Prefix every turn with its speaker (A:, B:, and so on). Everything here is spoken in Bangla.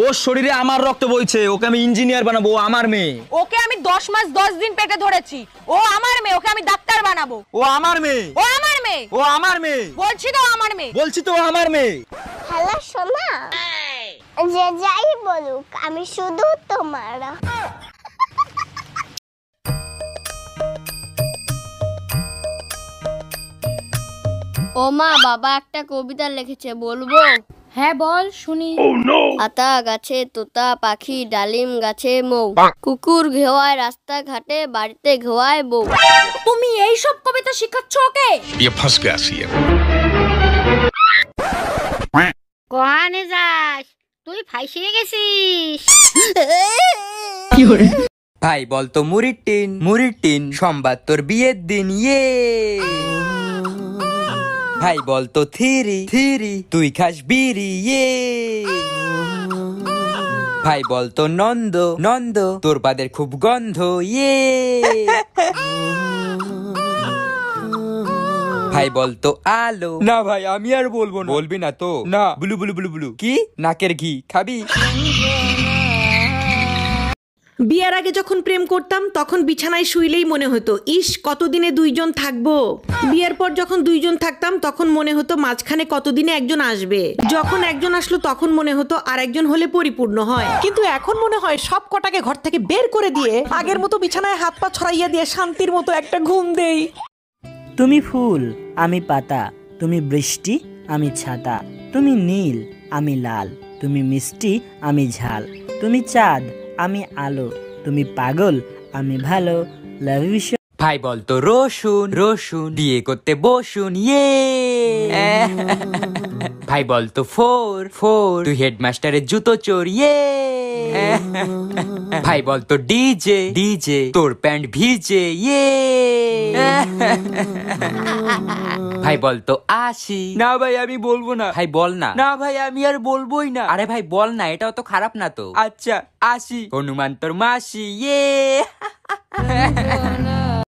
A: ওর শরীরে আমার রক্ত বইছে, ওকে আমি ইঞ্জিনিয়ার বানাবো, ও আমার মেয়ে।
B: ওকে আমি 10 মাস 10 দিন পেটে ধরেছি, ও আমার মেয়ে, ওকে আমি ডাক্তার বানাবো।
A: ও আমার মেয়ে,
B: ও আমার মেয়ে,
A: ও আমার মেয়ে,
B: বলছি তো আমার মেয়ে,
A: বলছি তো আমার মেয়ে।
C: হ্যালো সোনা, যে যাই বলুক আমি শুধু তোমার।
D: ও মা, বাবা একটা কবিতা লিখেছে, বলবো?
E: হ্যাঁ বল শুনি।
D: আতা গাছে তোতা পাখি, ডালিম গাছে মৌ, কুকুর ঘেওয়ায় রাস্তা ঘাটে, বাড়িতে ঘেওয়ায় বউ।
E: তুমি এই সব কবিতা শিখাচ্ছ ওকে?
F: ये फंस गया सी है।
E: কোহানে যাস তুই? ফাইসিয়ে গেছিস।
G: ভাই বলতো মুড়ির টিন সোমবার তোর বিয়ের দিন ইয়ে। ভাই বলতো থিরি তুই খাস বিড়ি ইয়ে। ভাই বলতো নন্দ তোর বাদের খুব গন্ধ ইয়ে। ভাই বলতো আলো। না ভাই আমি আর বলবো না। বলবি না তো? না। বুলু বুলু বুলু বুলু। কি নাকের ঘি খাবি?
H: বিয়ের আগে যখন প্রেম করতাম তখন বিছানায় শুইলেই মনে হতো ইস কতদিনে দুইজন থাকবো। বিয়ের পর যখন দুইজন থাকতাম তখন মনে হতো মাঝখানে কতদিনে একজন আসবে। যখন একজন আসলো তখন মনে হতো আর একজন হলে পরিপূর্ণ হয়।
I: কিন্তু এখন মনে হয় সব কটাকে ঘর থেকে বের করে দিয়ে আগের মতো বিছানায় হাত পা ছড়াইয়া দিয়ে শান্তির মতো একটা ঘুম দেই।
J: তুমি ফুল আমি পাতা, তুমি বৃষ্টি আমি ছাতা, তুমি নীল আমি লাল, তুমি মিষ্টি আমি ঝাল, তুমি চাঁদ আমি আলো, তুমি পাগল আমি ভালো। Love you.
G: ভাই বলতো রসুন বিয়ে করতে বসুন ইয়ে। ভাই বলতো ফোর তুই হেডমাস্টারের জুতো চোর ইয়ে। ভাই বলতো ডিজে তোর প্যান্ট ভিজে ইয়ে। ভাই বলতো আসি। না ভাই আমি বলবো না। ভাই বল না। না ভাই আমি আর বলবোই না। আরে ভাই বল না, এটাও তো খারাপ না তো। আচ্ছা আসি। হনুমান তোর মাসি ইয়ে।